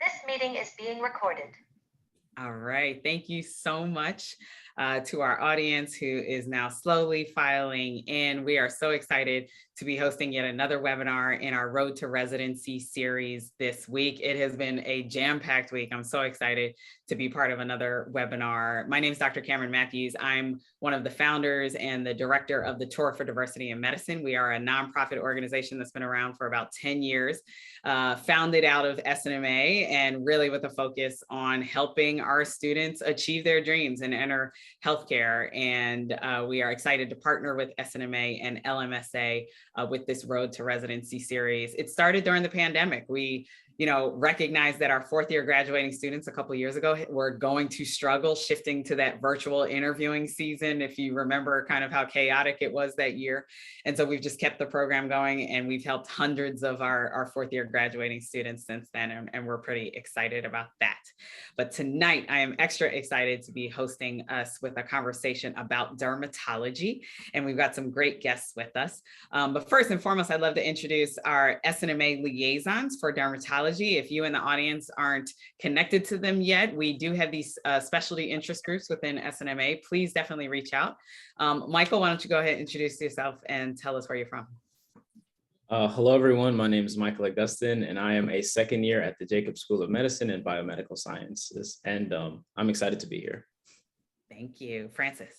This meeting is being recorded. All right, thank you so much to our audience who is now slowly filing in. We are so excited to be hosting yet another webinar in our Road to Residency series this week. It has been a jam-packed week. I'm so excited to be part of another webinar. My name is Dr. Cameron Matthews. I'm one of the founders and the director of the Tour for Diversity in Medicine. We are a nonprofit organization that's been around for about 10 years, founded out of SNMA, and really with a focus on helping our students achieve their dreams and enter healthcare. And we are excited to partner with SNMA and LMSA with this Road to Residency series. It started during the pandemic. We recognized that our fourth year graduating students a couple of years ago were going to struggle shifting to that virtual interviewing season, if you remember kind of how chaotic it was that year. And so we've just kept the program going, and we've helped hundreds of our fourth year graduating students since then, and we're pretty excited about that. But tonight I am extra excited to be hosting us with a conversation about dermatology, and we've got some great guests with us. But first and foremost, I'd love to introduce our SNMA liaisons for dermatology. If you in the audience aren't connected to them yet, we do have these specialty interest groups within SNMA. Please definitely reach out. Michael, why don't you go ahead and introduce yourself and tell us where you're from. Hello, everyone. My name is Michael Augustin, and I am a second year at the Jacobs School of Medicine and Biomedical Sciences, and I'm excited to be here. Thank you. Francis.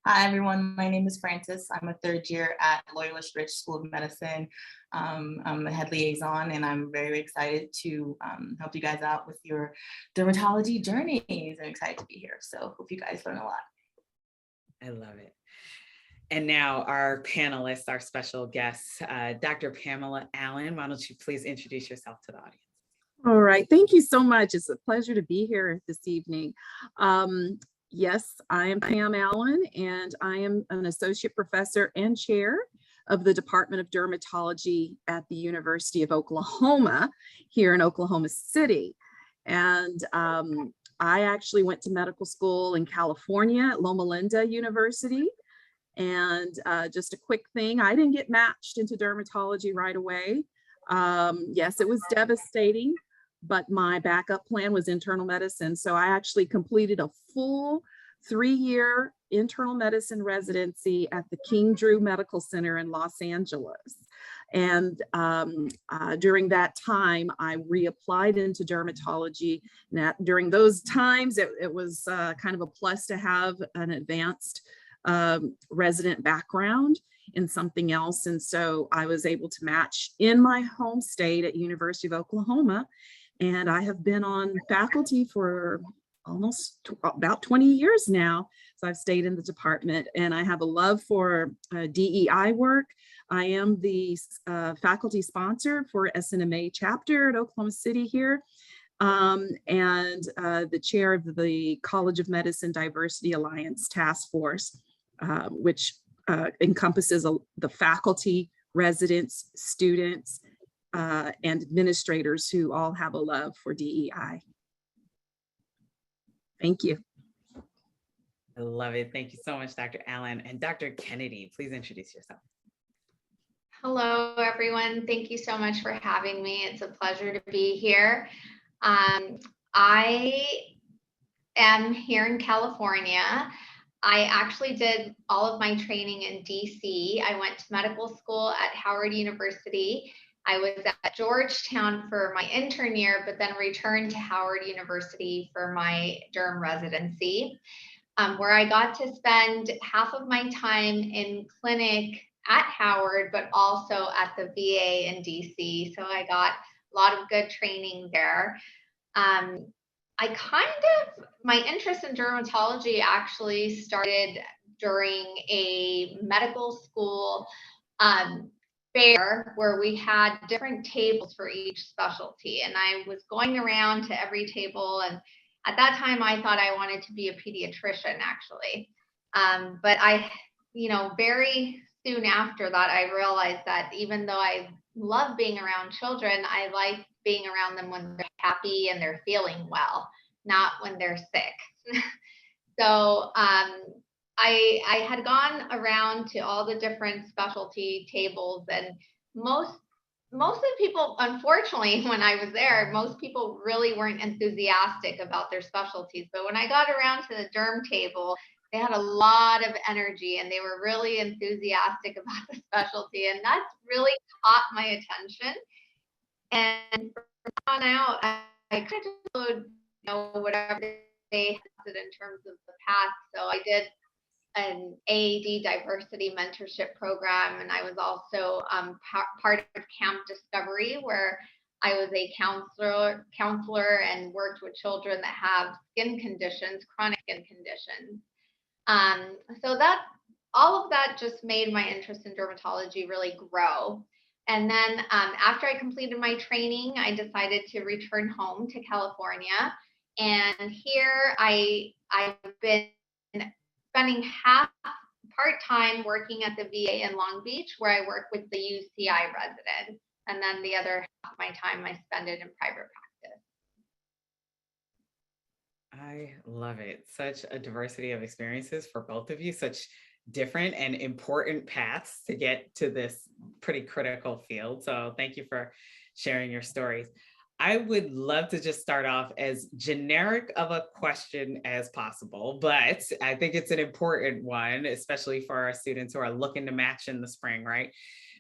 Hi, everyone. My name is Francis. I'm a third year at Loyalist Rich School of Medicine. I'm the head liaison, and I'm very excited to help you guys out with your dermatology journeys. I'm excited to be here. So hope you guys learn a lot. I love it. And now our panelists, our special guests, Dr. Pamela Allen, why don't you please introduce yourself to the audience? All right, thank you so much. It's a pleasure to be here this evening. Yes, I am Pam Allen, and I am an associate professor and chair of the Department of Dermatology at the University of Oklahoma here in Oklahoma City. And I actually went to medical school in California at Loma Linda University. And just a quick thing, I didn't get matched into dermatology right away. Yes, it was devastating, but my backup plan was internal medicine. So I actually completed a full 3-year internal medicine residency at the King Drew Medical Center in Los Angeles. And during that time, I reapplied into dermatology. Now, during those times, it was kind of a plus to have an advanced resident background in something else. And so I was able to match in my home state at University of Oklahoma. And I have been on faculty for almost about 20 years now. So I've stayed in the department, and I have a love for DEI work. I am the faculty sponsor for SNMA chapter at Oklahoma City here, and the chair of the College of Medicine Diversity Alliance Task Force, which encompasses the faculty, residents, students, and administrators who all have a love for DEI. Thank you. I love it. Thank you so much, Dr. Allen. And Dr. Kennedy, please introduce yourself. Hello, everyone. Thank you so much for having me. It's a pleasure to be here. I am here in California. I actually did all of my training in DC. I went to medical school at Howard University. I was at Georgetown for my intern year, but then returned to Howard University for my derm residency, where I got to spend half of my time in clinic at Howard, but also at the VA in DC. So I got a lot of good training there. My interest in dermatology actually started during a medical school fair where we had different tables for each specialty. And I was going around to every table. And at that time, I thought I wanted to be a pediatrician, actually. But very soon after that, I realized that even though I love being around children, I like being around them when they're happy and they're feeling well, not when they're sick. So I had gone around to all the different specialty tables, and most most of the people, unfortunately, when I was there, most people really weren't enthusiastic about their specialties. But when I got around to the derm table, they had a lot of energy and they were really enthusiastic about the specialty. And that's really caught my attention. And from on out, I kind of just followed, whatever they had in terms of the path. So I did an AAD diversity mentorship program, and I was also part of Camp Discovery, where I was a counselor and worked with children that have skin conditions, chronic skin conditions. So that all of that just made my interest in dermatology really grow. And then after I completed my training, I decided to return home to California. And here I've been spending half part-time working at the VA in Long Beach, where I work with the UCI residents. And then the other half of my time I spend it in private practice. I love it. Such a diversity of experiences for both of you, such different and important paths to get to this pretty critical field. So thank you for sharing your stories. I would love to just start off as generic of a question as possible, but I think it's an important one, especially for our students who are looking to match in the spring, right?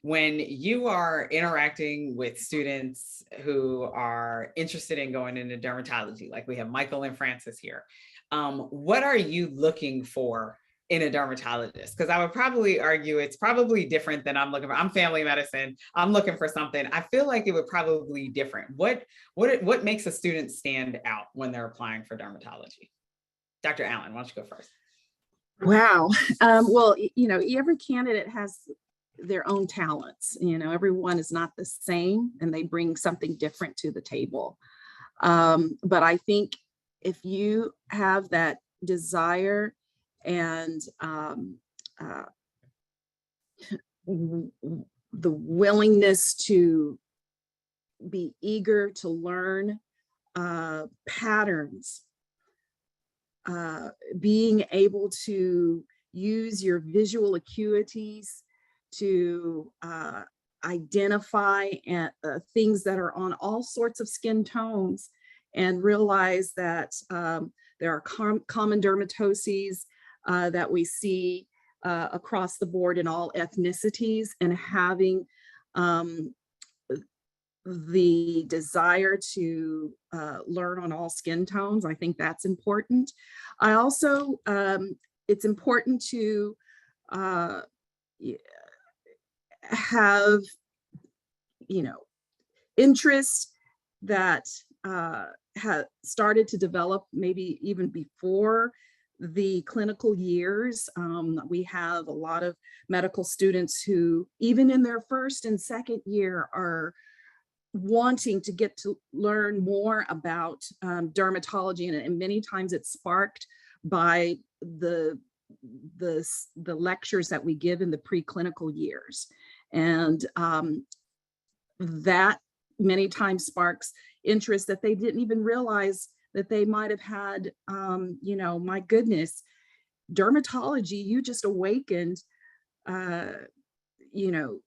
When you are interacting with students who are interested in going into dermatology, like we have Michael and Francis here, what are you looking for in a dermatologist? Because I would probably argue it's probably different than I'm looking for. I'm family medicine. I'm looking for something. I feel like it would probably be different. What makes a student stand out when they're applying for dermatology? Dr. Allen, why don't you go first? Wow. Well, every candidate has their own talents. Everyone is not the same and they bring something different to the table. But I think if you have that desire and the willingness to be eager to learn patterns, being able to use your visual acuities to identify things that are on all sorts of skin tones and realize that there are common dermatoses that we see across the board in all ethnicities, and having the desire to learn on all skin tones. I think that's important. I also, it's important to have, interest that has started to develop maybe even before the clinical years. We have a lot of medical students who, even in their first and second year, are wanting to get to learn more about dermatology, and many times it's sparked by the lectures that we give in the preclinical years, and that many times sparks interest that they didn't even realize that they might have had. My goodness, dermatology, you just awakened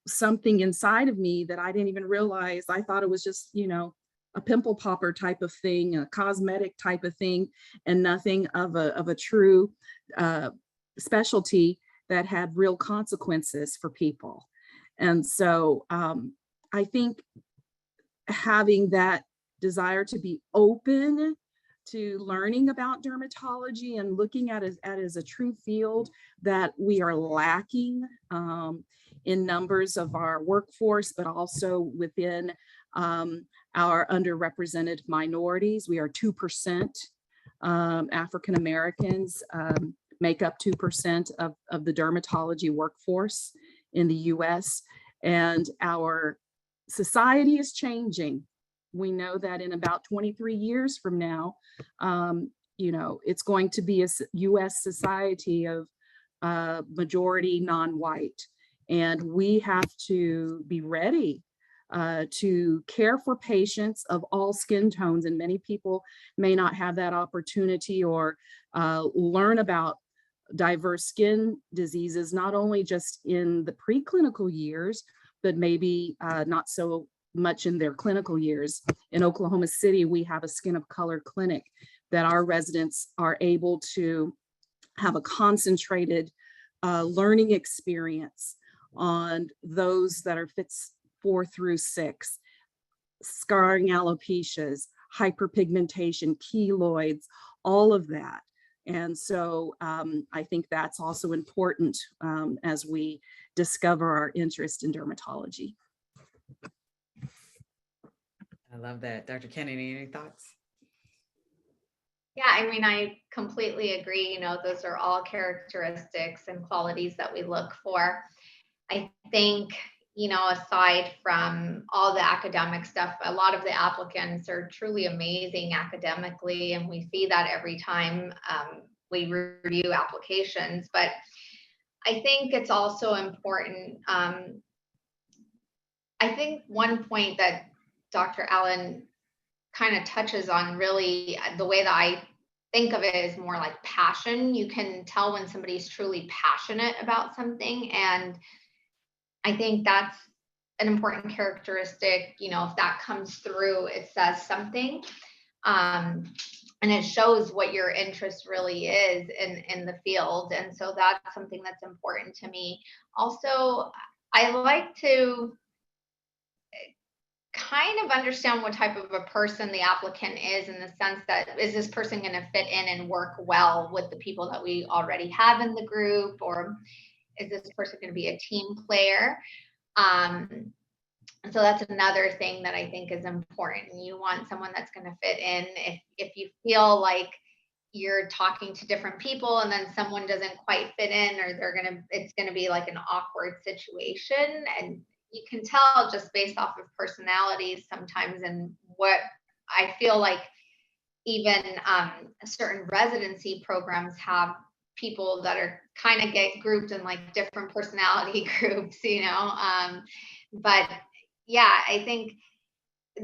something inside of me that I didn't even realize. I thought it was just, a pimple popper type of thing, a cosmetic type of thing, and nothing of a true specialty that had real consequences for people. And so I think having that desire to be open to learning about dermatology and looking at it as a true field that we are lacking in numbers of our workforce, but also within our underrepresented minorities. We are 2%. African Americans make up 2% of the dermatology workforce in the US, and our society is changing. We know that in about 23 years from now, it's going to be a US society of majority non-white. And we have to be ready to care for patients of all skin tones. And many people may not have that opportunity or learn about diverse skin diseases, not only just in the preclinical years, but maybe not so much in their clinical years. In Oklahoma City, we have a skin of color clinic that our residents are able to have a concentrated learning experience on those that are fits 4 through 6, scarring alopecias, hyperpigmentation, keloids, all of that. And so I think that's also important as we discover our interest in dermatology. I love that. Dr. Kennedy, any thoughts? Yeah, I mean, I completely agree. You know, those are all characteristics and qualities that we look for. I think, you know, aside from all the academic stuff, a lot of the applicants are truly amazing academically, and we see that every time we review applications. But I think it's also important. I think one point that Dr. Allen kind of touches on, really the way that I think of it is more like passion. You can tell when somebody's truly passionate about something, and I think that's an important characteristic. You know, if that comes through, it says something, and it shows what your interest really is in the field. And so that's something that's important to me. Also, I like to kind of understand what type of a person the applicant is, in the sense that, is this person going to fit in and work well with the people that we already have in the group, or is this person going to be a team player? So that's another thing that I think is important. You want someone that's going to fit in. If you feel like you're talking to different people and then someone doesn't quite fit in, or it's going to be like an awkward situation, and you can tell just based off of personalities sometimes. And what I feel like, even certain residency programs have people that are kind of get grouped in like different personality groups, you know. But yeah, I think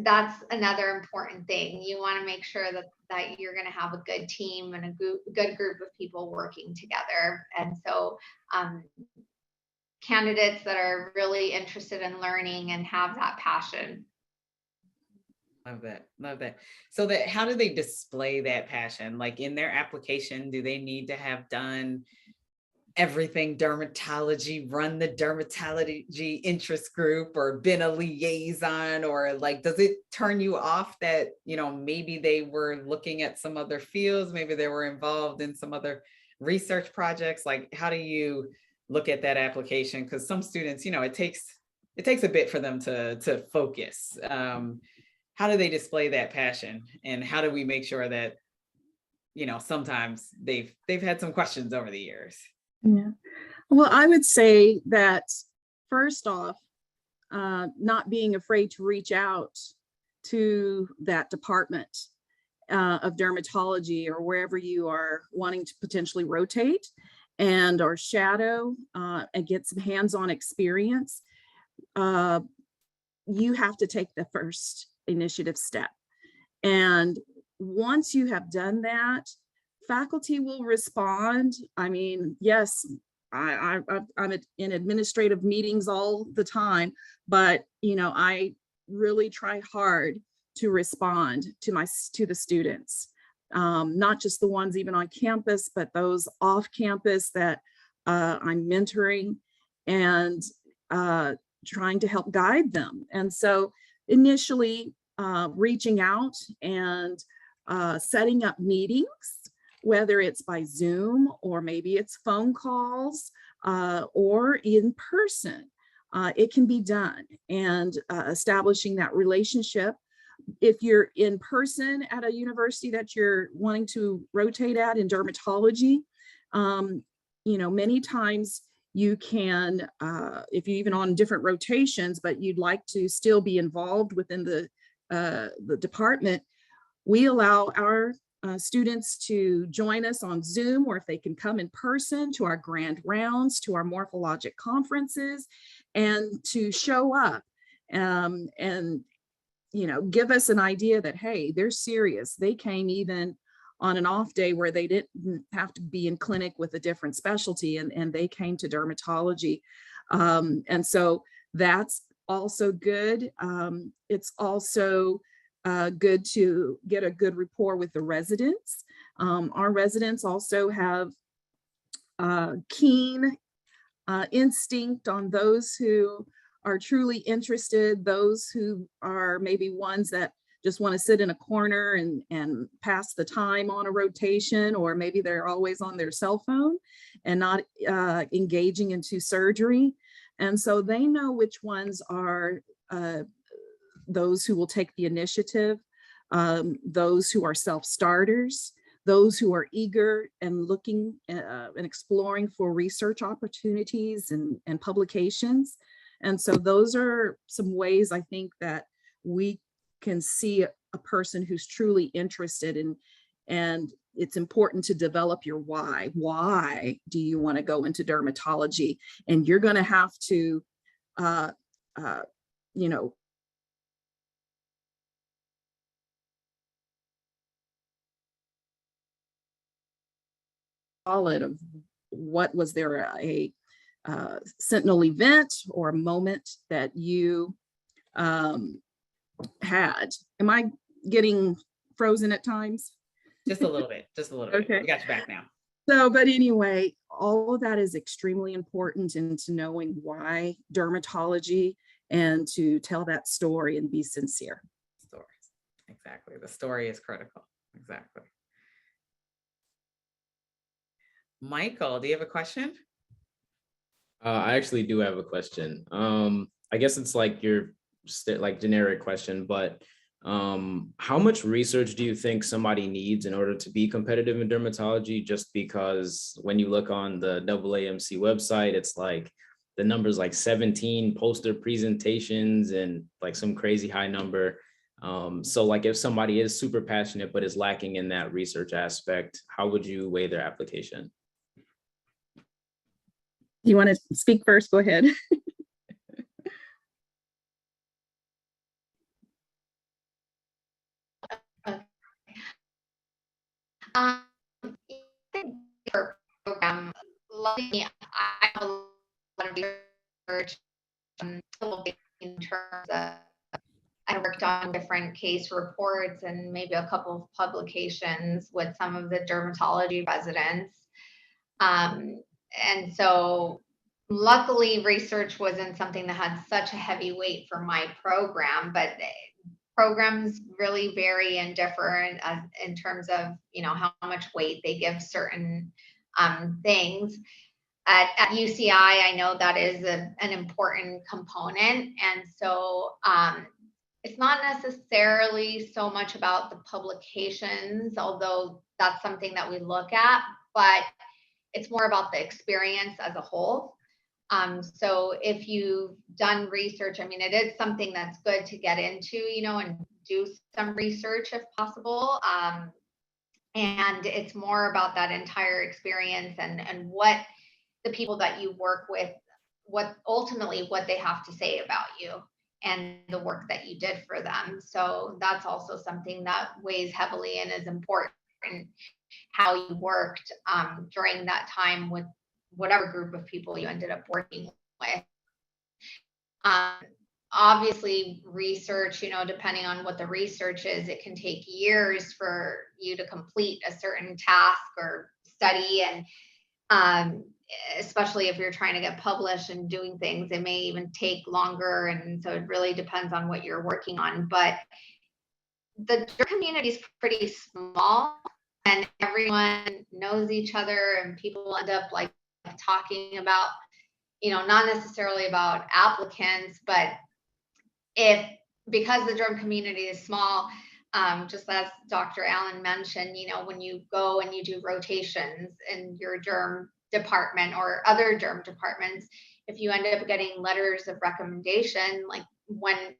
that's another important thing. You want to make sure that you're going to have a good team and a good group of people working together. And so candidates that are really interested in learning and have that passion. Love that. Love that. So how do they display that passion? Like in their application, do they need to have done everything dermatology, run the dermatology interest group, or been a liaison, or like, does it turn you off that, you know, maybe they were looking at some other fields, maybe they were involved in some other research projects? Like, how do you look at that application? Because some students, you know, it takes a bit for them to focus. How do they display that passion, and how do we make sure that, you know, sometimes they've had some questions over the years? Yeah, well, I would say that first off, not being afraid to reach out to that department of dermatology, or wherever you are wanting to potentially rotate and or shadow and get some hands-on experience. You have to take the first initiative step. And once you have done that, faculty will respond. I mean, yes, I'm in administrative meetings all the time, but you know, I really try hard to respond to the students, not just the ones even on campus, but those off campus that I'm mentoring and trying to help guide them. And so initially reaching out and setting up meetings, whether it's by Zoom or maybe it's phone calls or in person, it can be done. And establishing that relationship. If you're in person at a university that you're wanting to rotate at in dermatology, you know, many times you can, if you're even on different rotations, but you'd like to still be involved within the department, we allow our students to join us on Zoom, or if they can come in person to our grand rounds, to our morphologic conferences, and to show up and, you know, give us an idea that, hey, they're serious. They came even on an off day where they didn't have to be in clinic with a different specialty, and they came to dermatology. And so that's also good. It's also good to get a good rapport with the residents. Our residents also have keen instinct on those who are truly interested, those who are maybe ones that just want to sit in a corner and pass the time on a rotation, or maybe they're always on their cell phone and not engaging into surgery. And so they know which ones are those who will take the initiative, those who are self-starters, those who are eager and looking and exploring for research opportunities and publications. And so those are some ways I think that we can see a person who's truly interested in, and it's important to develop your why. Why do you want to go into dermatology? And you're going to have to, you know, solid of what was there a sentinel event or a moment that you had. Am I getting frozen at times? Just a little bit, just a little bit. Okay. We got you back now. So, but anyway, all of that is extremely important into knowing why dermatology and to tell that story and be sincere. Stories, exactly. The story is critical, exactly. Michael, do you have a question? I actually do have a question. I guess it's like your like generic question, but how much research do you think somebody needs in order to be competitive in dermatology? Just because when you look on the AAMC website, it's like the number's like 17 poster presentations and like some crazy high number. So like if somebody is super passionate but is lacking in that research aspect, how would you weigh their application? You want to speak first? Go ahead. For program, luckily, I have a lot of research in terms of, I worked on different case reports and maybe a couple of publications with some of the dermatology residents. And so luckily research wasn't something that had such a heavy weight for my program, but programs really vary and differ in terms of, you know, how much weight they give certain things. At UCI, I know that is an important component. And so it's not necessarily so much about the publications, although that's something that we look at, but it's more about the experience as a whole. So if you've done research, I mean, it is something that's good to get into, you know, and do some research if possible. And it's more about that entire experience and what the people that you work with, what ultimately what they have to say about you and the work that you did for them. So that's also something that weighs heavily and is important, how you worked during that time with whatever group of people you ended up working with. Obviously, research, you know, depending on what the research is, it can take years for you to complete a certain task or study. And especially if you're trying to get published and doing things, it may even take longer. And so it really depends on what you're working on. But the community is pretty small and everyone knows each other, and people end up like talking about, you know, not necessarily about applicants, but because the derm community is small, just as Dr. Allen mentioned, you know, when you go and you do rotations in your derm department or other derm departments, if you end up getting letters of recommendation, like when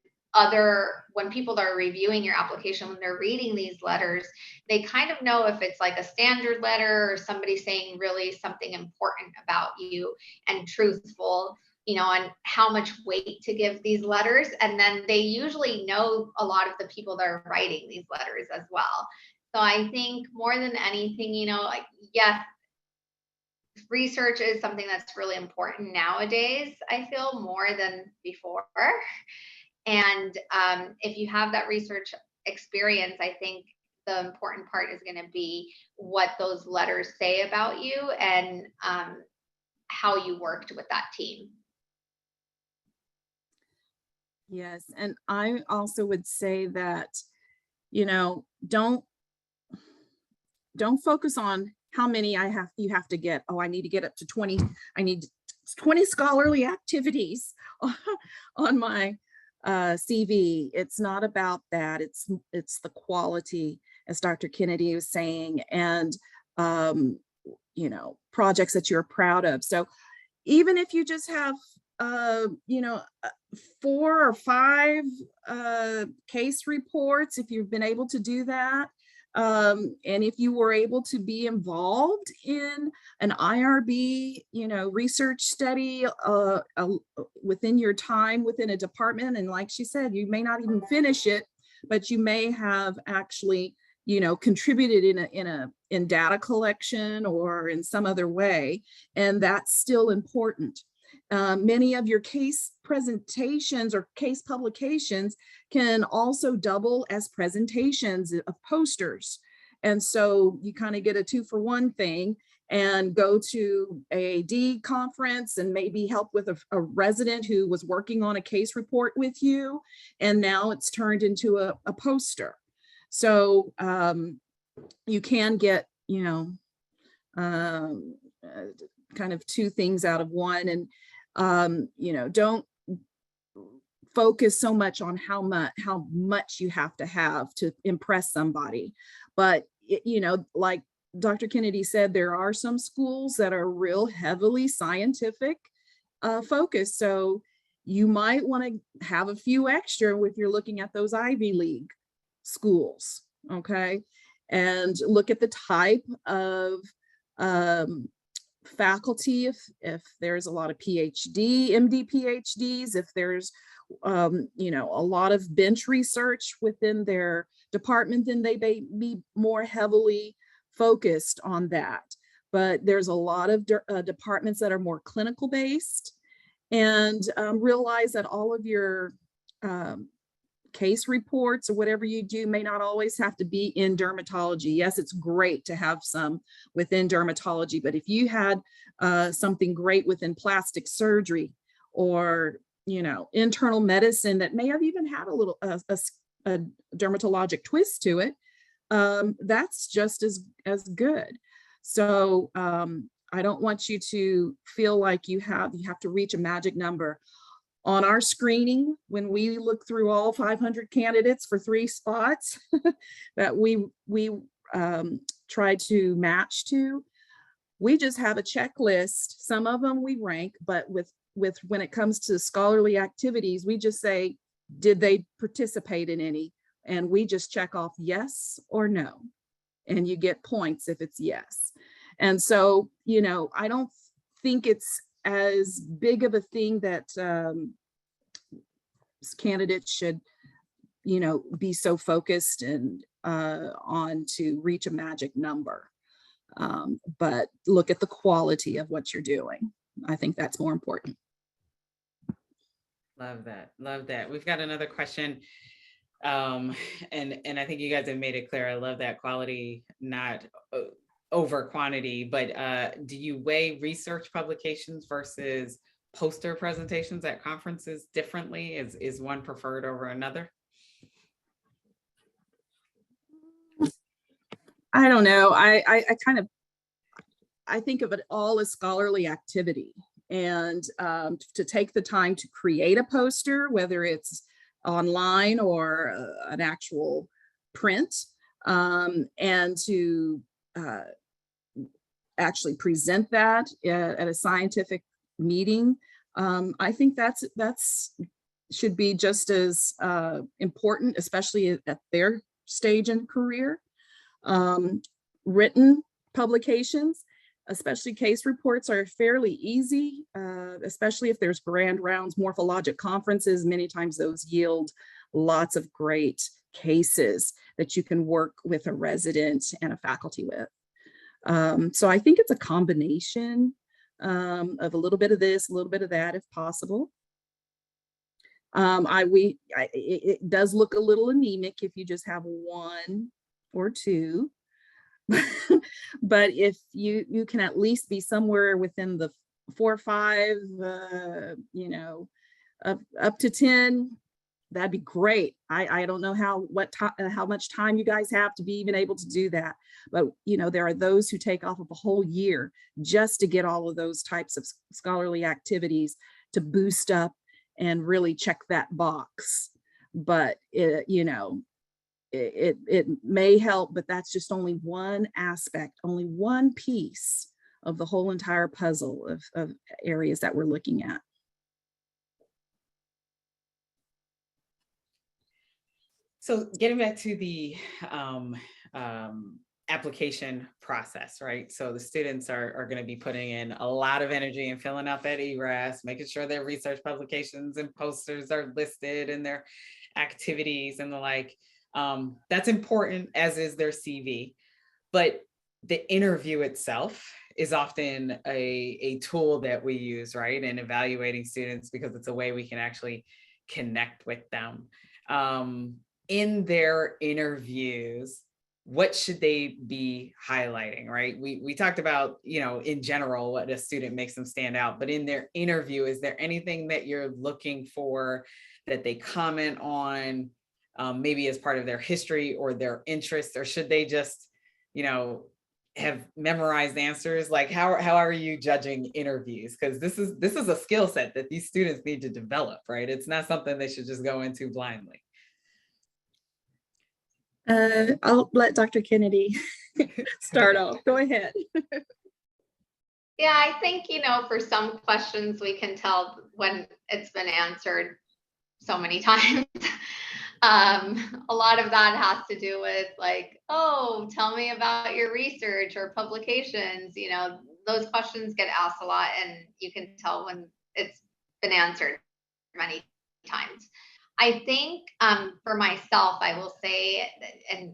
people are reviewing your application, when they're reading these letters, they kind of know if it's like a standard letter or somebody saying really something important about you and truthful, you know, and how much weight to give these letters. And then they usually know a lot of the people that are writing these letters as well. So I think more than anything, you know, like, yes, research is something that's really important nowadays, I feel, more than before. And if you have that research experience, I think the important part is going to be what those letters say about you and how you worked with that team. Yes, and I also would say that, you know, don't focus on how many you have to get. Oh, I need to get up to 20. I need 20 scholarly activities on my CV. It's not about that. It's the quality, as Dr. Kennedy was saying, and you know, projects that you're proud of. So even if you just have you know, 4 or 5 case reports, if you've been able to do that, and if you were able to be involved in an IRB, you know, research study within your time within a department, and like she said, you may not even finish it, but you may have actually, you know, contributed in data collection or in some other way, and that's still important. Many of your case presentations or case publications can also double as presentations of posters. And so you kind of get a 2-for-1 thing and go to a D conference and maybe help with a resident who was working on a case report with you. And now it's turned into a poster. So you can get, you know, kind of 2 things out of one. And you know, don't focus so much on how much you have to impress somebody. But you know, like Dr. Kennedy said, there are some schools that are real heavily scientific focused. So you might want to have a few extra if you're looking at those Ivy League schools, okay? And look at the type of faculty, if there's a lot of PhD, MD PhDs, if there's you know, a lot of bench research within their department, then they may be more heavily focused on that. But there's a lot of departments that are more clinical based, and realize that all of your case reports or whatever you do may not always have to be in dermatology. Yes, it's great to have some within dermatology, but if you had something great within plastic surgery or, you know, internal medicine that may have even had a little a dermatologic twist to it, that's just as good. So I don't want you to feel like you have to reach a magic number. On our screening, when we look through all 500 candidates for 3 spots that we try to match to, we just have a checklist. Some of them we rank, but with when it comes to scholarly activities, we just say, did they participate in any? And we just check off yes or no. And you get points if it's yes. And so, you know, I don't think it's as big of a thing that candidates should, you know, be so focused and on to reach a magic number. But look at the quality of what you're doing. I think that's more important. Love that. Love that. We've got another question. And I think you guys have made it clear. I love that quality, not over quantity, but do you weigh research publications versus poster presentations at conferences differently? Is one preferred over another? I don't know. I think of it all as scholarly activity, and to take the time to create a poster, whether it's online or an actual print, and to actually present that at a scientific meeting. I think that's should be just as important, especially at their stage in career. Written publications, especially case reports, are fairly easy, especially if there's grand rounds, morphologic conferences. Many times those yield lots of great cases that you can work with a resident and a faculty with. So I think it's a combination of a little bit of this, a little bit of that, if possible. It does look a little anemic if you just have one or two, but if you can at least be somewhere within the 4 or 5, up to 10, that'd be great. I don't know how much time you guys have to be even able to do that, but there are those who take off of a whole year just to get all of those types of scholarly activities to boost up and really check that box. But it may help, but that's just only one aspect, only one piece of the whole entire puzzle of areas that we're looking at. So getting back to the application process, right? So the students are going to be putting in a lot of energy and filling out that ERAS, making sure their research publications and posters are listed and their activities and the like. That's important, as is their CV. But the interview itself is often a tool that we use, right, in evaluating students, because it's a way we can actually connect with them. In their interviews, what should they be highlighting, right? We talked about, in general, what a student makes them stand out, but in their interview, is there anything that you're looking for that they comment on, maybe as part of their history or their interest, or should they just, have memorized answers? Like, how are you judging interviews? Because this is a skill set that these students need to develop, right? It's not something they should just go into blindly. I'll let Dr. Kennedy start off. Go ahead. Yeah, I think, for some questions we can tell when it's been answered so many times. A lot of that has to do with like, oh, tell me about your research or publications. Those questions get asked a lot, and you can tell when it's been answered many times. I think for myself, I will say, and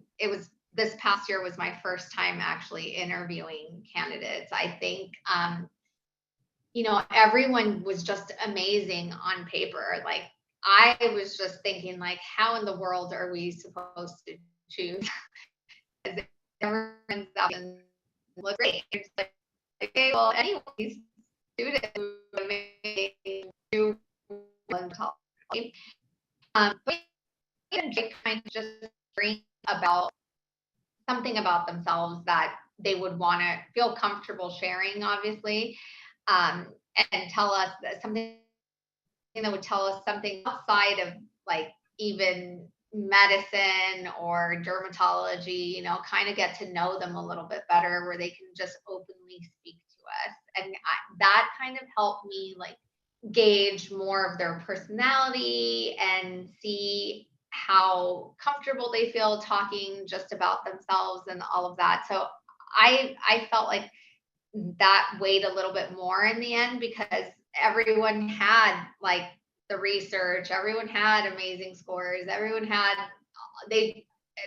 this past year was my first time actually interviewing candidates. I think, everyone was just amazing on paper. Like, I was just thinking, like, how in the world are we supposed to choose? Everyone's out and look great. It's like, okay, well, anyways, students do but kind of just bring about something about themselves that they would want to feel comfortable sharing, obviously, and tell us something that would tell us something outside of like even medicine or dermatology, kind of get to know them a little bit better, where they can just openly speak to us. And that kind of helped me like gauge more of their personality and see how comfortable they feel talking just about themselves and all of that. So I felt like that weighed a little bit more in the end, because everyone had like the research, everyone had amazing scores, everyone had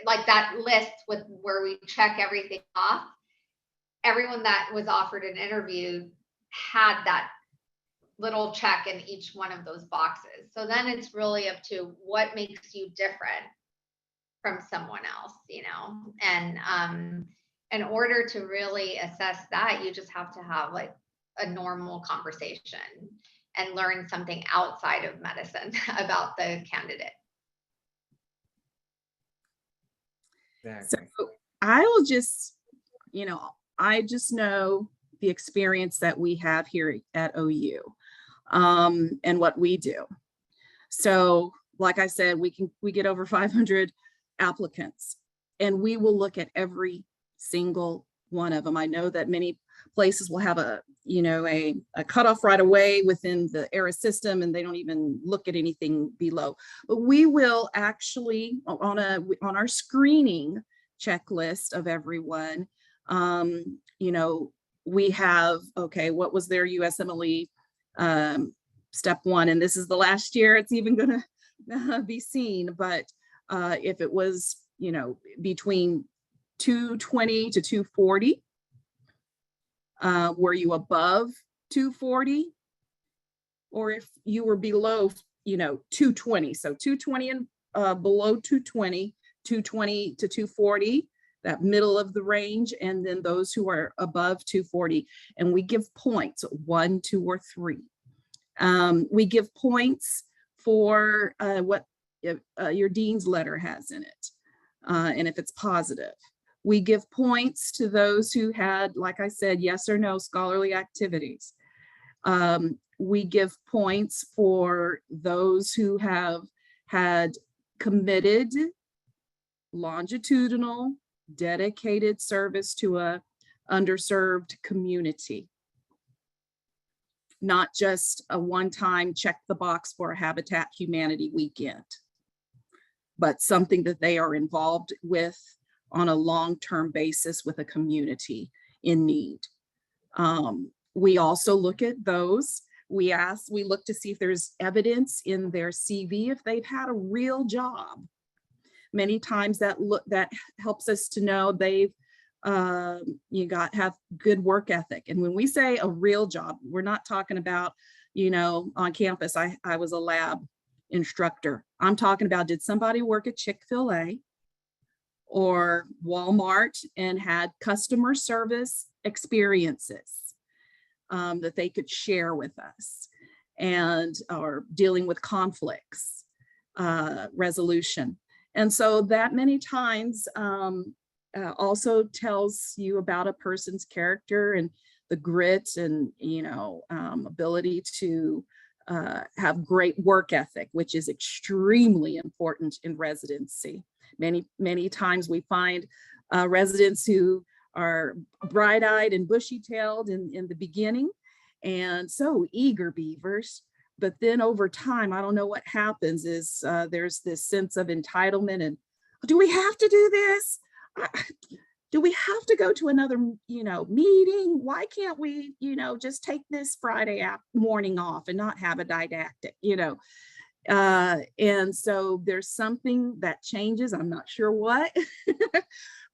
like that list with where we check everything off. Everyone that was offered an interview had that little check in each one of those boxes. So then it's really up to what makes you different from someone else, and in order to really assess that, you just have to have like a normal conversation and learn something outside of medicine about the candidate. Exactly. So I will just, I just know the experience that we have here at OU, and what we do. So like I said, we get over 500 applicants, and we will look at every single one of them. I know that many places will have a cutoff right away within the ERA system, and they don't even look at anything below. But we will actually, on our screening checklist of everyone, we have, okay, what was their USMLE step 1? And this is the last year it's even going to be seen. But if it was, between 220 to 240, Were you above 240? Or if you were below, 220. So 220 and below 220, 220 to 240, that middle of the range, and then those who are above 240. And we give points, 1, 2, or 3. We give points for what your dean's letter has in it, and if it's positive. We give points to those who had, like I said, yes or no scholarly activities. We give points for those who have had committed, longitudinal, dedicated service to a underserved community. Not just a one-time check the box for a Habitat Humanity weekend, but something that they are involved with on a long-term basis with a community in need. We also look at those. We look to see if there's evidence in their CV if they've had a real job. Many times that helps us to know they've have good work ethic. And when we say a real job, we're not talking about, on campus, I was a lab instructor. I'm talking about, did somebody work at Chick-fil-A or Walmart and had customer service experiences that they could share with us, and or dealing with conflicts, resolution. And so that many times also tells you about a person's character and the grit and ability to have great work ethic, which is extremely important in residency. Many times we find residents who are bright-eyed and bushy-tailed in the beginning and so eager beavers, but then over time, I don't know what happens is there's this sense of entitlement and, do we have to do this? Do we have to go to another, meeting? Why can't we, just take this Friday morning off and not have a didactic, and so there's something that changes. I'm not sure what,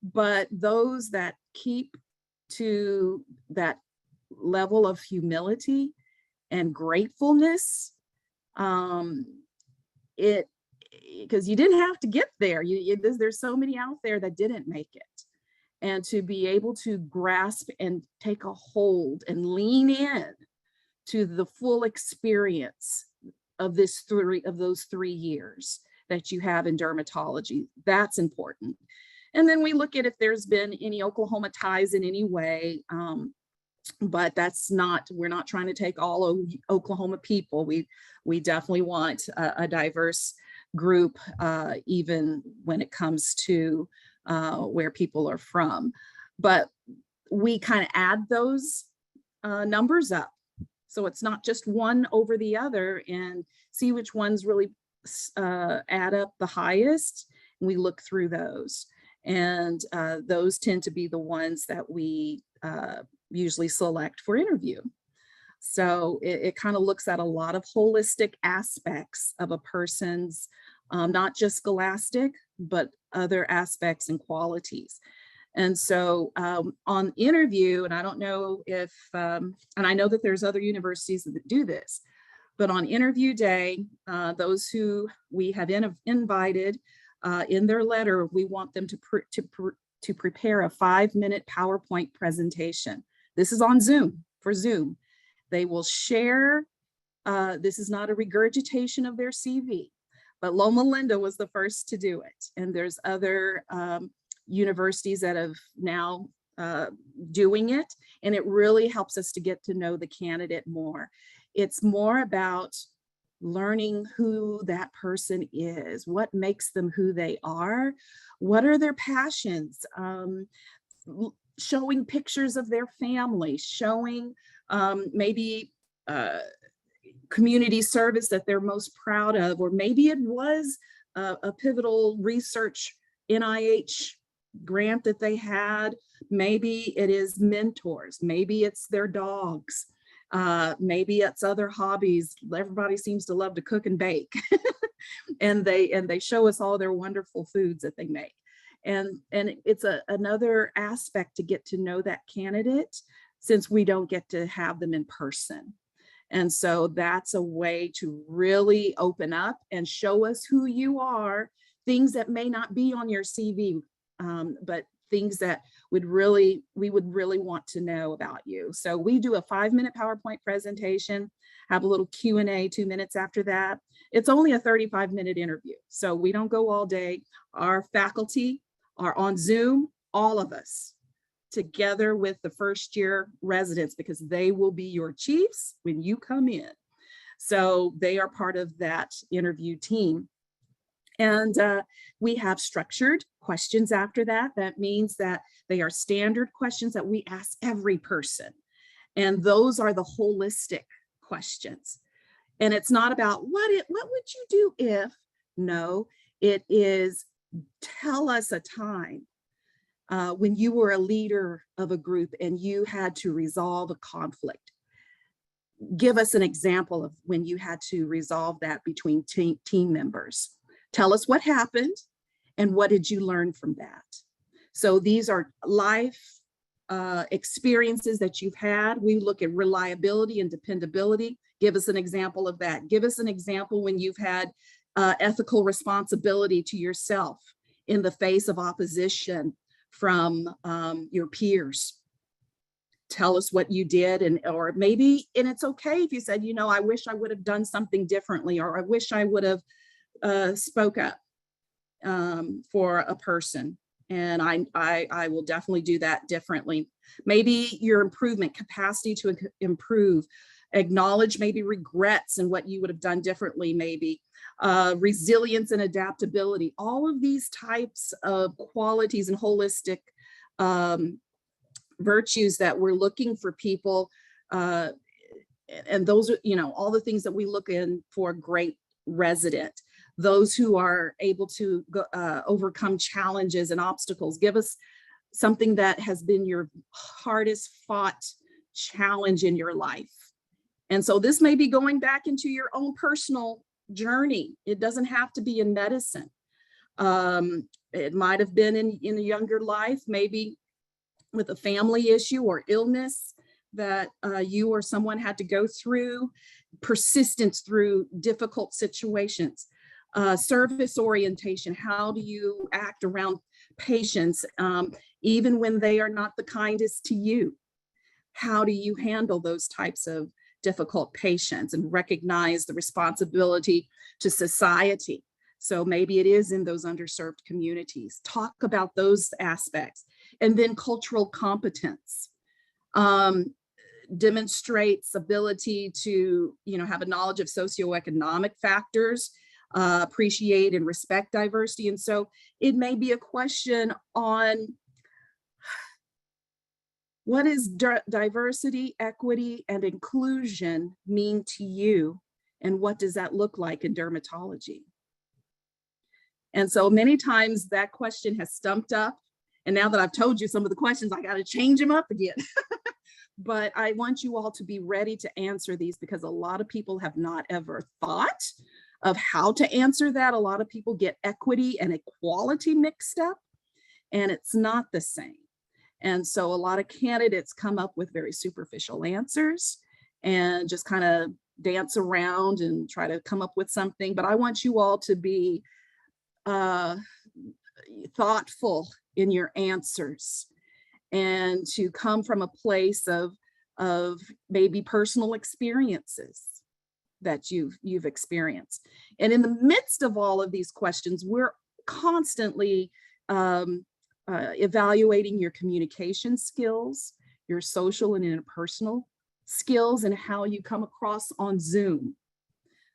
but those that keep to that level of humility and gratefulness, because you didn't have to get there. There's so many out there that didn't make it. And to be able to grasp and take a hold and lean in to the full experience of those 3 years that you have in dermatology, that's important. And then we look at if there's been any Oklahoma ties in any way, but we're not trying to take all Oklahoma people. We definitely want a diverse group, even when it comes to where people are from. But we kind of add those numbers up. So it's not just one over the other, and see which ones really add up the highest. And we look through those. And those tend to be the ones that we usually select for interview. So it kind of looks at a lot of holistic aspects of a person's, not just scholastic, but other aspects and qualities. And so on interview, and I don't know if, and I know that there's other universities that do this, but on interview day, those who we have invited in their letter, we want them to prepare a 5-minute PowerPoint presentation. This is on Zoom, for Zoom. They will share, this is not a regurgitation of their CV, but Loma Linda was the first to do it. And there's other universities that have now doing it. And it really helps us to get to know the candidate more. It's more about learning who that person is, what makes them who they are, what are their passions, showing pictures of their family, showing maybe community service that they're most proud of, or maybe it was a pivotal research NIH grant that they had, maybe it is mentors, maybe it's their dogs, maybe it's other hobbies. Everybody seems to love to cook and bake, and they show us all their wonderful foods that they make. And it's another aspect to get to know that candidate since we don't get to have them in person. And so that's a way to really open up and show us who you are, things that may not be on your CV, but things that we would really want to know about you. So we do a 5-minute PowerPoint presentation, have a little Q&A 2 minutes after that. It's only a 35-minute interview, so we don't go all day. Our faculty are on Zoom, all of us, together with the first-year residents, because they will be your chiefs when you come in. So they are part of that interview team. And we have structured questions after that. That means that they are standard questions that we ask every person. And those are the holistic questions. And it's not about what would you do if? No, it is, tell us a time when you were a leader of a group and you had to resolve a conflict. Give us an example of when you had to resolve that between team members. Tell us what happened and what did you learn from that? So these are life experiences that you've had. We look at reliability and dependability. Give us an example of that. Give us an example when you've had ethical responsibility to yourself in the face of opposition from your peers. Tell us what you did, and it's okay if you said, you know, I wish I would have done something differently, or I wish I would have spoke up for a person, and I will definitely do that differently. Maybe your improvement capacity to improve, acknowledge maybe regrets and what you would have done differently, maybe resilience and adaptability. All of these types of qualities and holistic virtues that we're looking for people, and those are, you know, all the things that we look in for a great resident. Those who are able to overcome challenges and obstacles. Give us something that has been your hardest fought challenge in your life. And so this may be going back into your own personal journey. It doesn't have to be in medicine. It might have been in a younger life, maybe with a family issue or illness that you or someone had to go through, persistence through difficult situations. Service orientation, how do you act around patients, even when they are not the kindest to you? How do you handle those types of difficult patients and recognize the responsibility to society? So maybe it is in those underserved communities. Talk about those aspects. And then cultural competence. Demonstrates ability to, you know, have a knowledge of socioeconomic factors, appreciate and respect diversity. And so it may be a question on what does diversity, equity, and inclusion mean to you? And what does that look like in dermatology? And so many times that question has stumped up. And now that I've told you some of the questions, I got to change them up again. But I want you all to be ready to answer these, because a lot of people have not ever thought of how to answer that. A lot of people get equity and equality mixed up, and it's not the same. And so a lot of candidates come up with very superficial answers and just kind of dance around and try to come up with something. But I want you all to be thoughtful in your answers and to come from a place of maybe personal experiences that you've experienced. And in the midst of all of these questions, we're constantly evaluating your communication skills, your social and interpersonal skills, and how you come across on Zoom.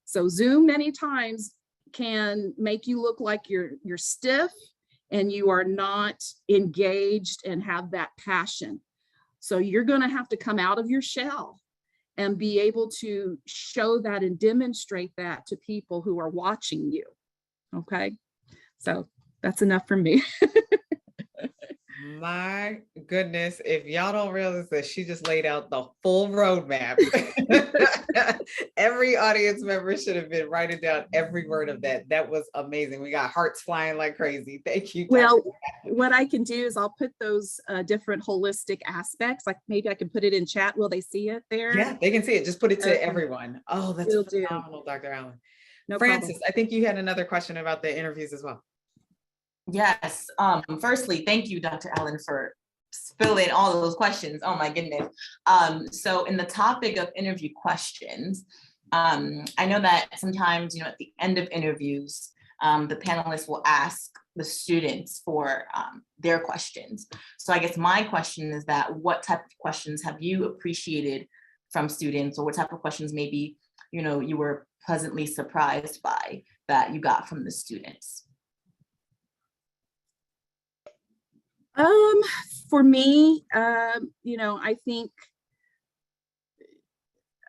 So Zoom many times can make you look like you're stiff and you are not engaged and have that passion. So you're going to have to come out of your shell and be able to show that and demonstrate that to people who are watching you. Okay, so that's enough from me. My goodness, if y'all don't realize that she just laid out the full roadmap. Every audience member should have been writing down every word of that. That was amazing. We got hearts flying like crazy. Thank you. Well, what I can do is I'll put those different holistic aspects, like maybe I can put it in chat. Will they see it there? Yeah, they can see it. Just put it to Okay. everyone. Oh, that's Will do. phenomenal, Dr. Allen. No Francis, problem. I think you had another question about the interviews as well. Yes. Firstly, thank you, Dr. Allen, for spilling all of those questions. Oh my goodness. So in the topic of interview questions, I know that sometimes, at the end of interviews, the panelists will ask the students for their questions. So I guess my question is that what type of questions have you appreciated from students, or what type of questions maybe, you were pleasantly surprised by that you got from the students? For me, I think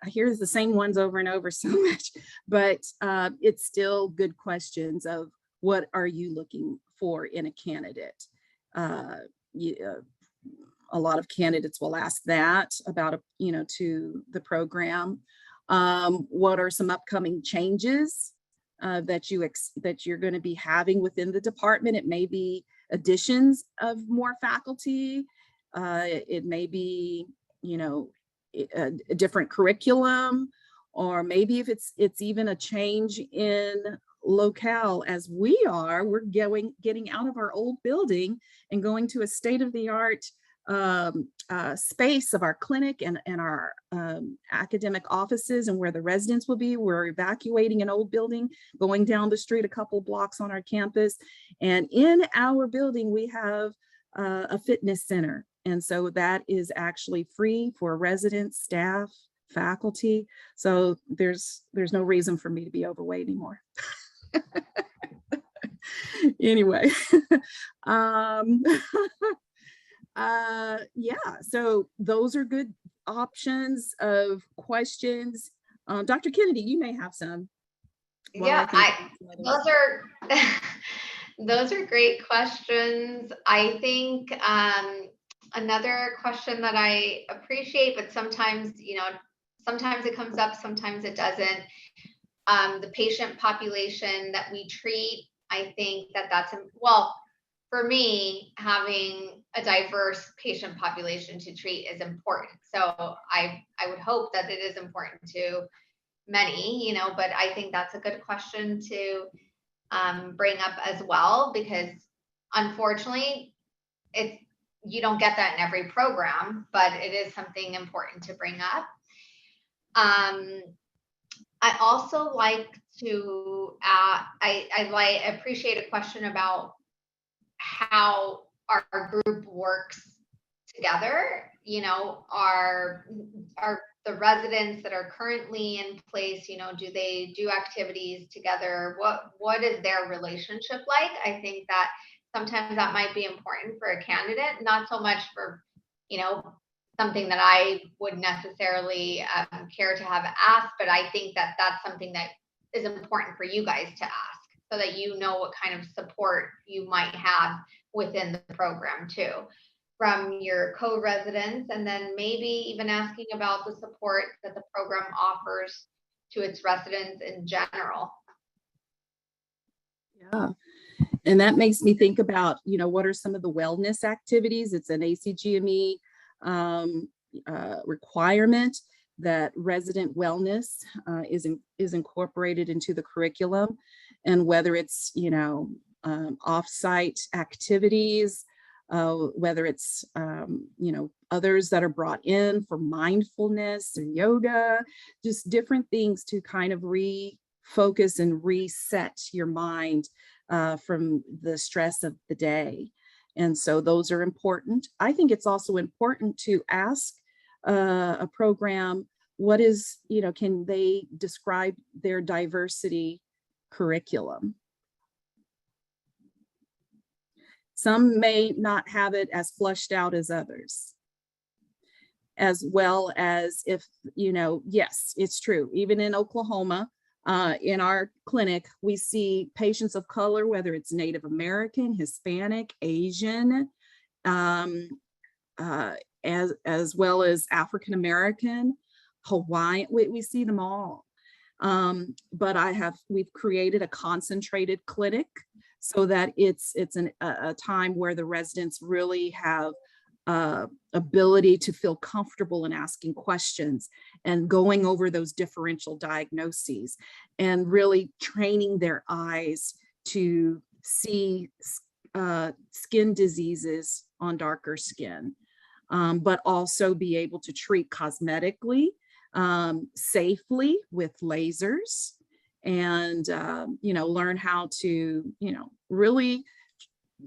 I hear the same ones over and over so much, but it's still good questions of what are you looking for in a candidate? A lot of candidates will ask that about, to the program. What are some upcoming changes that you're going to be having within the department? It may be additions of more faculty. It may be, a different curriculum, or maybe if it's even a change in locale, as we're getting out of our old building and going to a state-of-the-art space of our clinic and our academic offices, and where the residents will be. We're evacuating an old building, going down the street a couple blocks on our campus, and in our building we have a fitness center, and so that is actually free for residents, staff, faculty. So there's no reason for me to be overweight anymore. Anyway. Yeah, so those are good options of questions. Dr. Kennedy, you may have some. Yeah, those are great questions. I think another question that I appreciate, but sometimes, sometimes it comes up, sometimes it doesn't. The patient population that we treat, I think that's, well, for me, having a diverse patient population to treat is important. So I would hope that it is important to many, but I think that's a good question to bring up as well, because unfortunately, you don't get that in every program, but it is something important to bring up. I also like to, I appreciate a question about how our group works together. Are the residents that are currently in place, do they do activities together? What is their relationship like? I think that sometimes that might be important for a candidate, not so much for, something that I would necessarily care to have asked, but I think that that's something that is important for you guys to ask, so that you know what kind of support you might have within the program too, from your co-residents, and then maybe even asking about the support that the program offers to its residents in general. Yeah, and that makes me think about, what are some of the wellness activities? It's an ACGME requirement that resident wellness is incorporated into the curriculum, and whether it's off-site activities, whether it's others that are brought in for mindfulness or yoga, just different things to kind of refocus and reset your mind from the stress of the day. And so those are important. I think it's also important to ask a program, what is, can they describe their diversity curriculum? Some may not have it as flushed out as others. As well as if, yes, it's true. Even in Oklahoma, in our clinic, we see patients of color, whether it's Native American, Hispanic, Asian, as well as African American, Hawaiian, we see them all. But we've created a concentrated clinic so that it's a time where the residents really have ability to feel comfortable in asking questions and going over those differential diagnoses and really training their eyes to see skin diseases on darker skin, but also be able to treat cosmetically, safely with lasers, and learn how to really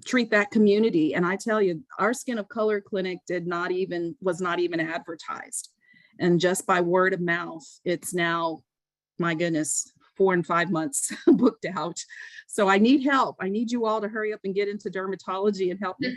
treat that community. And I tell you, our Skin of Color clinic was not even advertised, and just by word of mouth, it's now, my goodness, 4 and 5 months booked out. So I need help. I need you all to hurry up and get into dermatology and help me.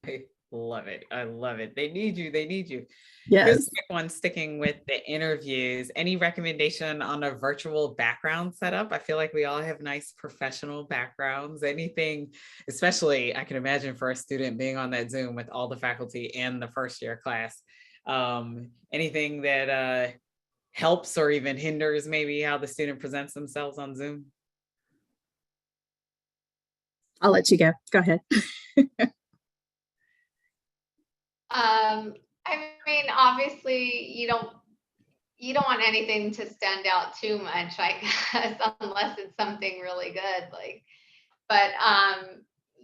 I love it. I love it. They need you. They need you. Yes. Here's a quick one, sticking with the interviews. Any recommendation on a virtual background setup? I feel like we all have nice professional backgrounds. Anything, especially I can imagine for a student being on that Zoom with all the faculty and the first year class. Anything that helps or even hinders maybe how the student presents themselves on Zoom? I'll let you go. Go ahead. I mean, obviously you don't want anything to stand out too much, I guess, unless it's something really good. But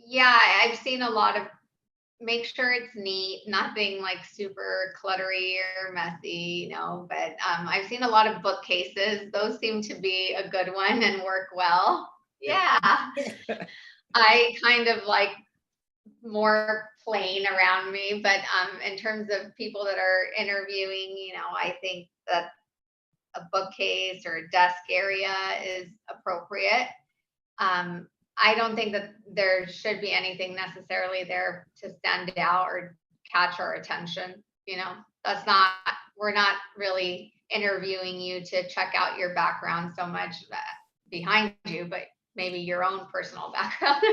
yeah, I've seen a lot of, make sure it's neat, nothing like super cluttery or messy, but I've seen a lot of bookcases. Those seem to be a good one and work well. Yeah. I kind of like more plain around me, but in terms of people that are interviewing, I think that a bookcase or a desk area is appropriate. I don't think that there should be anything necessarily there to stand out or catch our attention. We're not really interviewing you to check out your background so much behind you, but maybe your own personal background.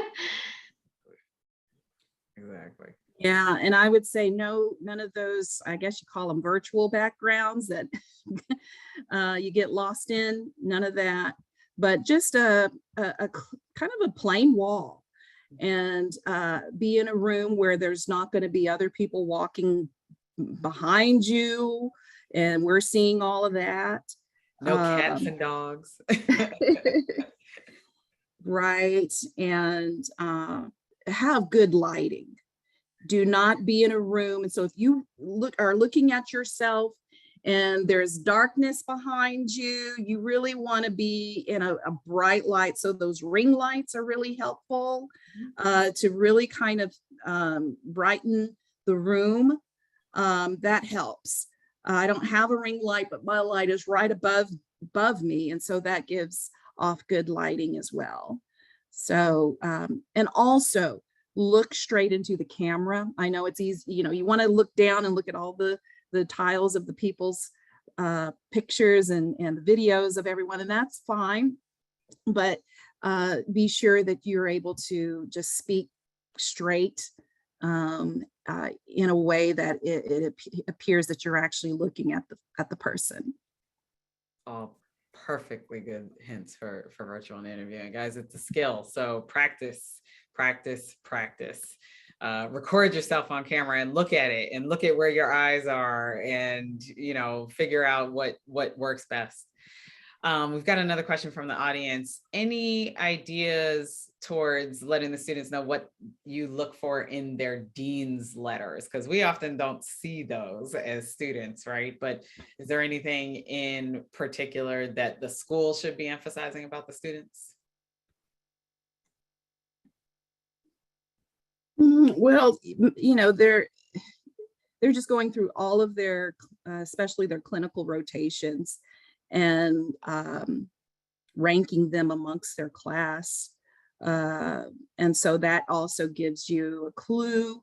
Exactly. Yeah, and I would say none of those, I guess you call them virtual backgrounds that you get lost in, none of that, but just a kind of a plain wall, and be in a room where there's not going to be other people walking behind you, and we're seeing all of that. No cats and dogs. Right, and have good lighting. Do not be in a room. And so if you are looking at yourself and there's darkness behind you, you really want to be in a bright light. So those ring lights are really helpful to really kind of brighten the room. That helps. I don't have a ring light, but my light is right above me. And so that gives off good lighting as well. So, and also, look straight into the camera. I know it's easy, you want to look down and look at all the tiles of the people's pictures and the videos of everyone, and that's fine. But be sure that you're able to just speak straight in a way that it appears that you're actually looking at the person. Oh, perfectly good hints for virtual interviewing, guys. It's a skill, so practice. Record yourself on camera and look at it and look at where your eyes are, and figure out what works best. We've got another question from the audience. Any ideas towards letting the students know what you look for in their dean's letters? Because we often don't see those as students, right? But is there anything in particular that the school should be emphasizing about the students? Well, they're just going through all of their, especially their clinical rotations, and ranking them amongst their class. And so that also gives you a clue.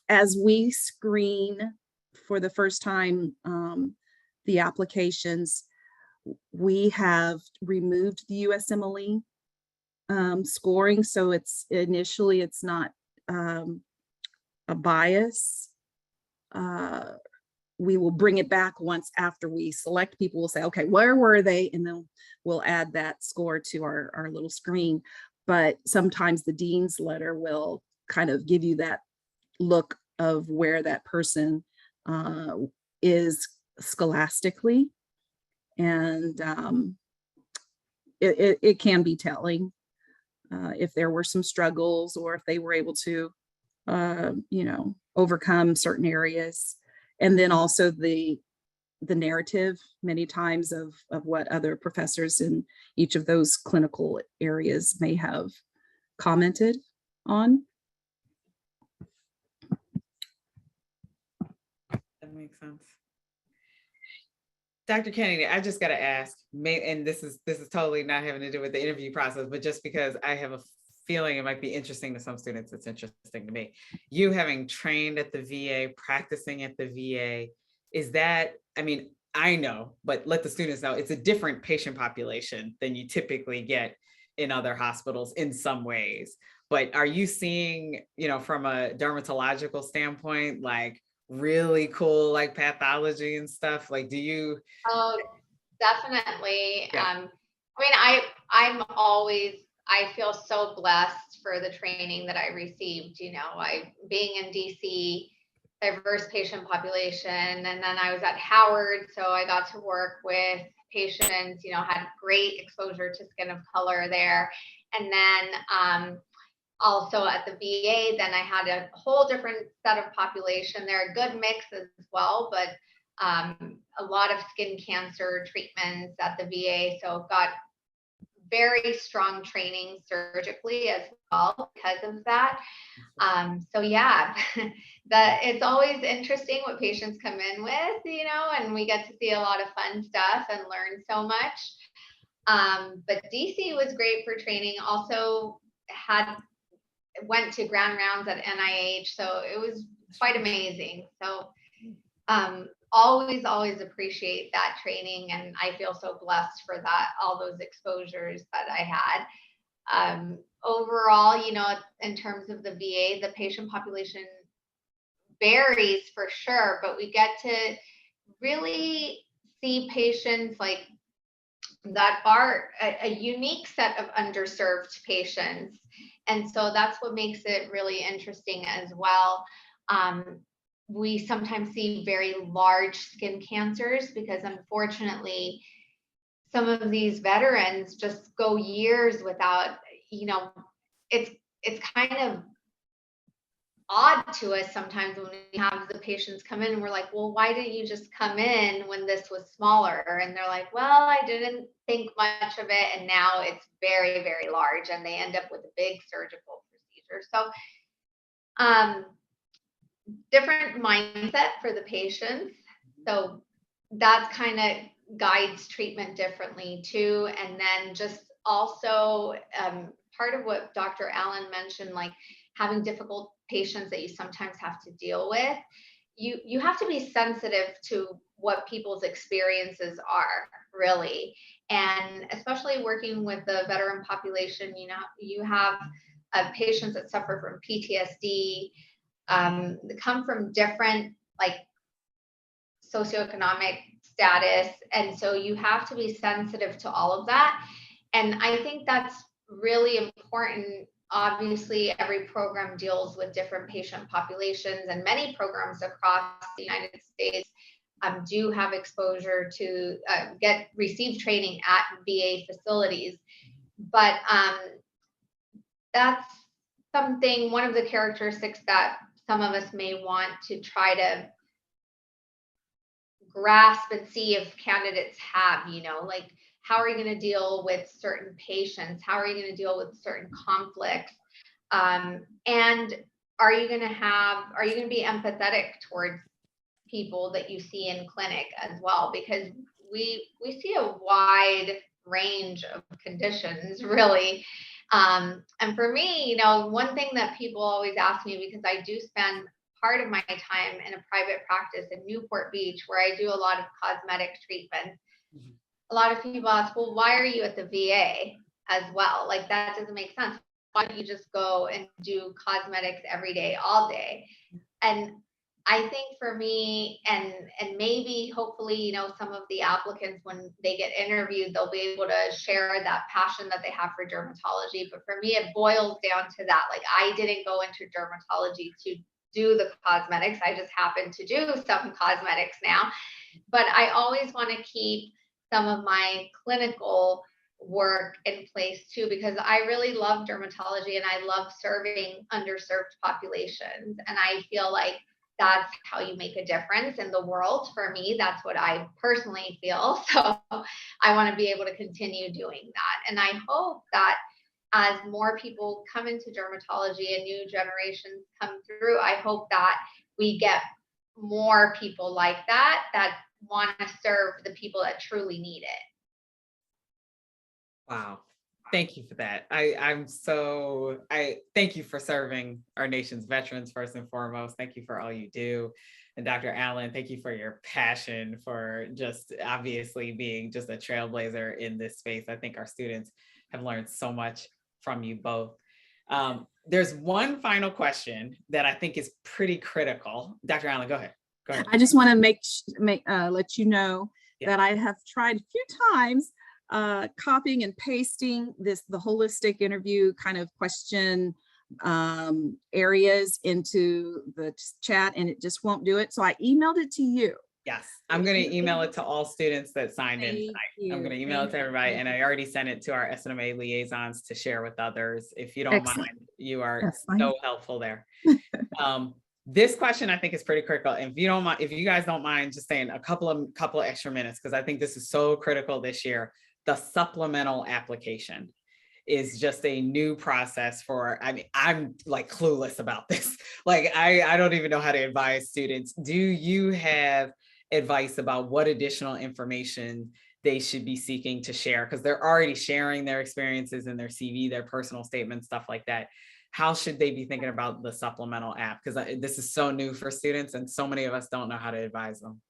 As we screen for the first time the applications, we have removed the USMLE scoring. So it's initially, it's not a bias. We will bring it back once after we select people. We'll say, okay, where were they? And then we'll add that score to our little screen. But sometimes the dean's letter will kind of give you that look of where that person is scholastically. And it can be telling if there were some struggles or if they were able to, overcome certain areas. And then also the narrative many times of what other professors in each of those clinical areas may have commented on. That makes sense. Dr. Kennedy, I just got to ask, and this is totally not having to do with the interview process, but just because I have a feeling it might be interesting to some students, it's interesting to me. You having trained at the VA, practicing at the VA, is that, I mean, I know, but let the students know, it's a different patient population than you typically get in other hospitals in some ways. But are you seeing, from a dermatological standpoint, like really cool, like pathology and stuff? Like, do you? Oh, definitely. Yeah. I feel so blessed for the training that I received. Being in DC, diverse patient population, and then I was at Howard, so I got to work with patients, had great exposure to skin of color there. And then also at the VA, then I had a whole different set of population there, a good mix as well, but a lot of skin cancer treatments at the VA. So got very strong training surgically as well because of that. So yeah, it's always interesting what patients come in with, and we get to see a lot of fun stuff and learn so much. But DC was great for training. Also went to grand rounds at NIH, so it was quite amazing. So always appreciate that training, and I feel so blessed for that, all those exposures that I had. Overall, in terms of the VA, the patient population varies for sure, but we get to really see patients like that are a unique set of underserved patients. And so that's what makes it really interesting as well. We sometimes see very large skin cancers because unfortunately, some of these veterans just go years without, it's kind of odd to us sometimes when we have the patients come in and we're like, well, why didn't you just come in when this was smaller? And they're like, well, I didn't think much of it. And now it's very, very large and they end up with a big surgical procedure. So different mindset for the patients. So that kind of guides treatment differently too. And then just also part of what Dr. Allen mentioned, like having difficult patients that you sometimes have to deal with, you have to be sensitive to what people's experiences are really. And especially working with the veteran population, you have patients that suffer from PTSD, that come from different like socioeconomic status. And so you have to be sensitive to all of that. And I think that's really important. Obviously, every program deals with different patient populations, and many programs across the United States do have exposure to receive training at VA facilities. But that's one of the characteristics that some of us may want to try to grasp and see if candidates have, like how are you going to deal with certain patients? How are you going to deal with certain conflicts? And are you going to be empathetic towards people that you see in clinic as well? Because we see a wide range of conditions really. And for me, one thing that people always ask me, because I do spend part of my time in a private practice in Newport Beach, where I do a lot of cosmetic treatments. Mm-hmm. A lot of people ask, well, why are you at the VA? as well. Like that doesn't make sense. Why don't you just go and do cosmetics every day, all day? And I think for me, and maybe hopefully, you know, some of the applicants, when they get interviewed, they'll be able to share that passion that they have for dermatology. But for me, it boils down to that. Like I didn't go into dermatology to do the cosmetics. I just happen to do some cosmetics now. But I always want to keep some of my clinical work in place too, because I really love dermatology and I love serving underserved populations. And I feel like that's how you make a difference in the world. For me, that's what I personally feel. So I want to be able to continue doing that. And I hope that as more people come into dermatology and new generations come through, I hope that we get more people like that, that want to serve the people that truly need it. Wow. Thank you for that. I thank you for serving our nation's veterans first and foremost. Thank you for all you do. And Dr. Allen, thank you for your passion for just obviously being just a trailblazer in this space. I think our students have learned so much from you both. There's one final question that I think is pretty critical. Dr. Allen, go ahead. Go ahead. I just want to let you know that I have tried a few times copying and pasting the holistic interview kind of question areas into the chat, and it just won't do it. So I emailed it to you. Yes, I'm going to email it to all students that signed in tonight. I'm going to email it to everybody, and I already sent it to our SNMA liaisons to share with others. If you don't mind, you are so helpful there. This question I think is pretty critical. And if you don't mind, if you guys don't mind just saying a couple of extra minutes, because I think this is so critical this year. The supplemental application is just a new process for, I mean, I'm like clueless about this. Like, I don't even know how to advise students. Do you have advice about what additional information they should be seeking to share? Because they're already sharing their experiences in their CV, their personal statements, stuff like that. How should they be thinking about the supplemental app? Because this is so new for students and so many of us don't know how to advise them.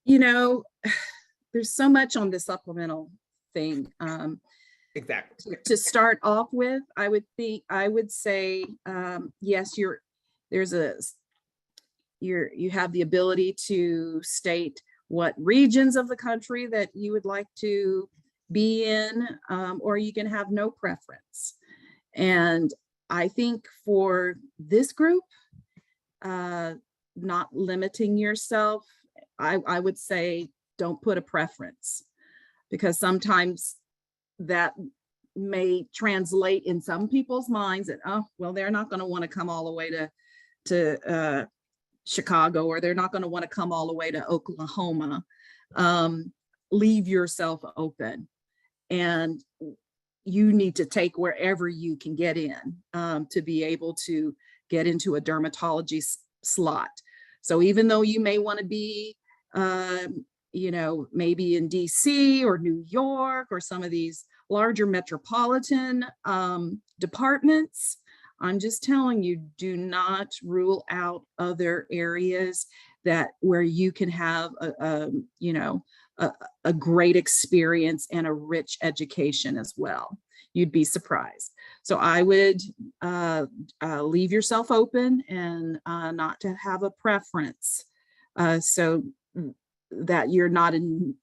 You know, there's so much on the supplemental thing. Exactly. To start off with, I would say, yes, you have the ability to state what regions of the country that you would like to be in, or you can have no preference. And I think for this group, not limiting yourself, I would say don't put a preference, because sometimes that may translate in some people's minds that, oh, well, they're not going to want to come all the way to Chicago, or they're not going to want to come all the way to Oklahoma. Leave yourself open, and you need to take wherever you can get in to be able to get into a dermatology slot. So even though you may want to be, you know, maybe in DC or New York or some of these larger metropolitan departments, I'm just telling you, do not rule out other areas where you can have a great experience and a rich education as well. You'd be surprised. So I would leave yourself open and not to have a preference, so that you're not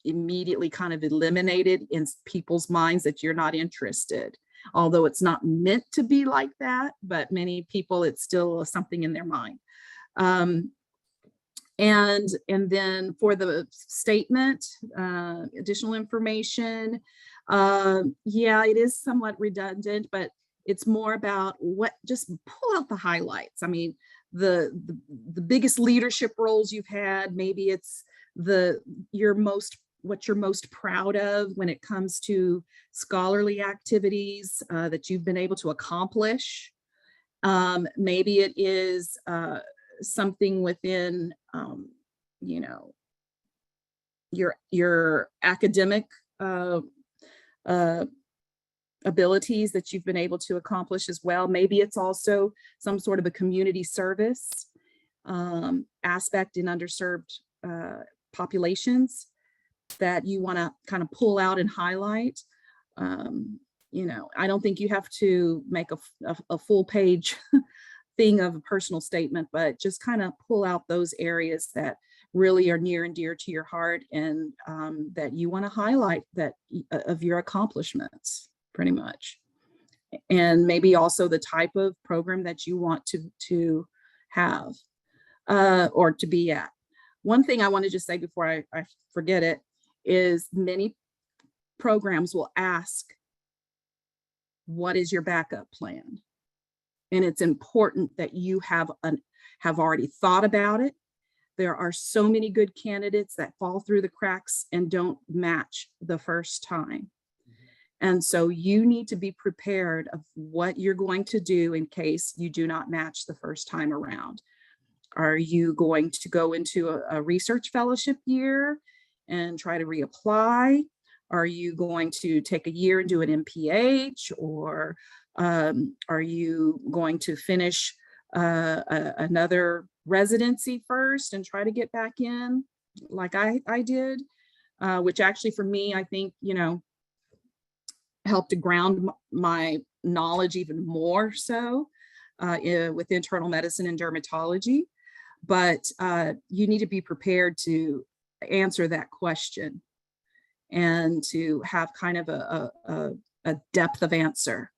immediately kind of eliminated in people's minds that you're not interested. Although it's not meant to be like that, but many people, it's still something in their mind. And then for the statement, additional information, yeah, it is somewhat redundant, but it's more about just pull out the highlights. I mean, the biggest leadership roles you've had, maybe it's what you're most proud of when it comes to scholarly activities that you've been able to accomplish. Maybe it is something within, you know, your academic abilities that you've been able to accomplish as well. Maybe it's also some sort of a community service aspect in underserved populations. that you want to kind of pull out and highlight. I don't think you have to make a full page thing of a personal statement, but just kind of pull out those areas that really are near and dear to your heart, and that you want to highlight that of your accomplishments, pretty much. And maybe also the type of program that you want to have or to be at. One thing I want to just say before I forget it is many programs will ask, what is your backup plan? And it's important that you have already thought about it. There are so many good candidates that fall through the cracks and don't match the first time. And so you need to be prepared of what you're going to do in case you do not match the first time around. Are you going to go into a research fellowship year and try to reapply? Are you going to take a year and do an MPH? Or are you going to finish another residency first and try to get back in like I did? Which actually for me, I think, helped to ground my knowledge even more so with internal medicine and dermatology. But you need to be prepared to answer that question and to have kind of a depth of answer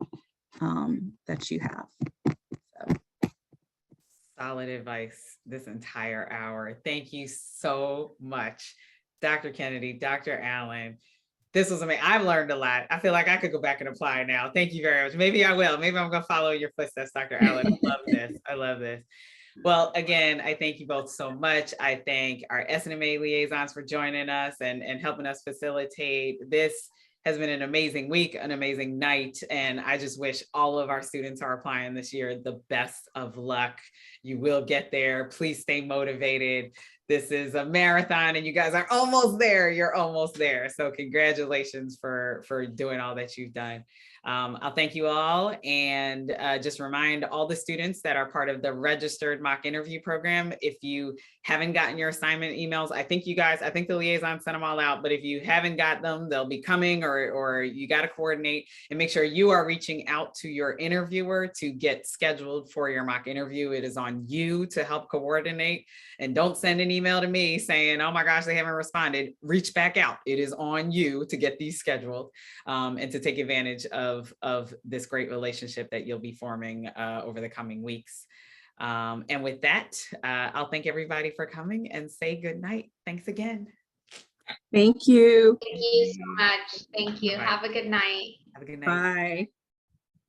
that you have. So. Solid advice this entire hour. Thank you so much, Dr. Kennedy, Dr. Allen. This was amazing. I've learned a lot. I feel like I could go back and apply now. Thank you very much. Maybe I will. Maybe I'm going to follow your footsteps, Dr. Allen. I love this. I love this. Well, again, I thank you both so much. I thank our SNMA liaisons for joining us and helping us facilitate. This has been an amazing week, an amazing night. And I just wish all of our students who are applying this year the best of luck. You will get there. Please stay motivated. This is a marathon and you guys are almost there. You're almost there. So congratulations for doing all that you've done. I'll thank you all and just remind all the students that are part of the registered mock interview program. If you haven't gotten your assignment emails, I think the liaison sent them all out, but if you haven't got them, they'll be coming or you got to coordinate and make sure you are reaching out to your interviewer to get scheduled for your mock interview. It is on you to help coordinate, and don't send an email to me saying, oh my gosh, they haven't responded. Reach back out. It is on you to get these scheduled and to take advantage of this great relationship that you'll be forming over the coming weeks. And with that, I'll thank everybody for coming and say good night. Thanks again. Thank you. Thank you so much. Thank you. Bye. Have a good night. Have a good night. Bye.